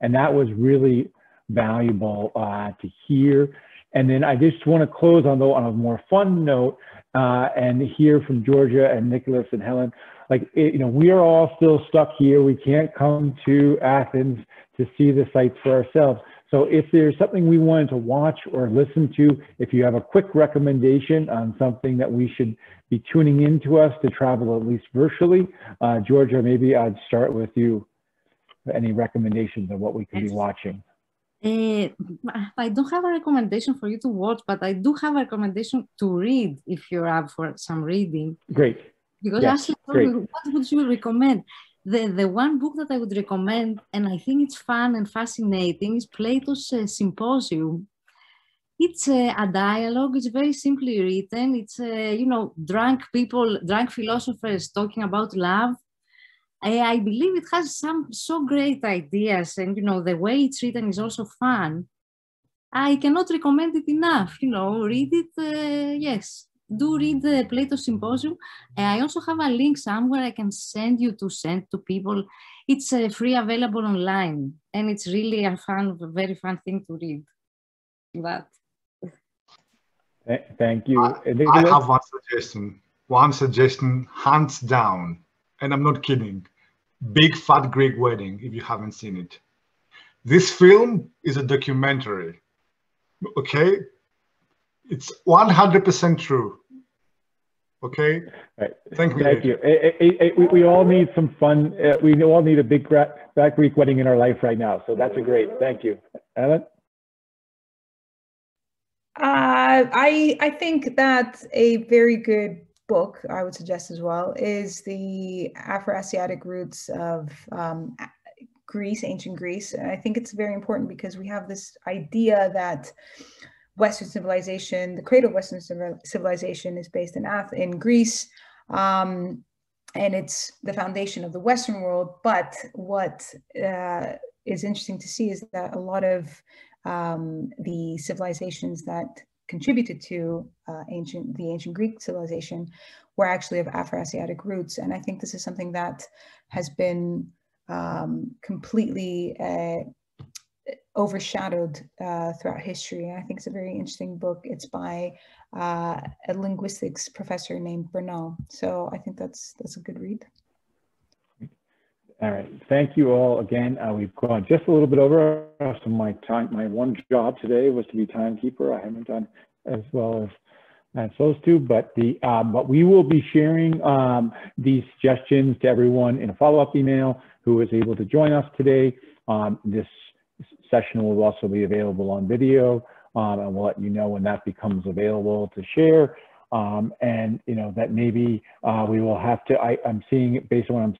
And that was really valuable to hear. And then I just want to close on a more fun note and hear from Georgia and Nicholas and Helen. We are all still stuck here. We can't come to Athens to see the sites for ourselves. So if there's something we wanted to watch or listen to, if you have a quick recommendation on something that we should be tuning into us to travel at least virtually, Georgia, maybe I'd start with you. Any recommendations of what we could be watching? I don't have a recommendation for you to watch, but I do have a recommendation to read if you're up for some reading. Great. Because yes, Ashley told me, what would you recommend? The one book that I would recommend, and I think it's fun and fascinating, is Plato's Symposium. It's a dialogue. It's very simply written. It's, you know, drunk philosophers talking about love. I believe it has some so great ideas, and, you know, the way it's written is also fun. I cannot recommend it enough, you know, read it, yes. Do read the Plato's Symposium. I also have a link somewhere I can send you to send to people. It's free, available online, and it's really a very fun thing to read. That. Thank you. I have one suggestion, hands down, and I'm not kidding. Big Fat Greek Wedding, if you haven't seen it. This film is a documentary, okay? It's 100% true. Okay. Right. Thank you. We all need some fun. We all need a big Fat Greek wedding in our life right now. So that's a great. Thank you, Ellen. I think that a very good book I would suggest as well is the Afro-Asiatic roots of Greece, ancient Greece. And I think it's very important because we have this idea that Western civilization, the cradle of Western civilization is based in Greece, and it's the foundation of the Western world. But what is interesting to see is that a lot of the civilizations that contributed to the ancient Greek civilization were actually of Afro-Asiatic roots. And I think this is something that has been completely overshadowed throughout history. And I think it's a very interesting book. It's by a linguistics professor named Bernal. So I think that's a good read. All right, thank you all again. We've gone just a little bit over. So my one job today was to be timekeeper. I haven't done as well as I'm supposed to, but we will be sharing these suggestions to everyone in a follow-up email who was able to join us today. This session will also be available on video, and we'll let you know when that becomes available to share. And you know that maybe we will have to. I'm seeing it based on what I'm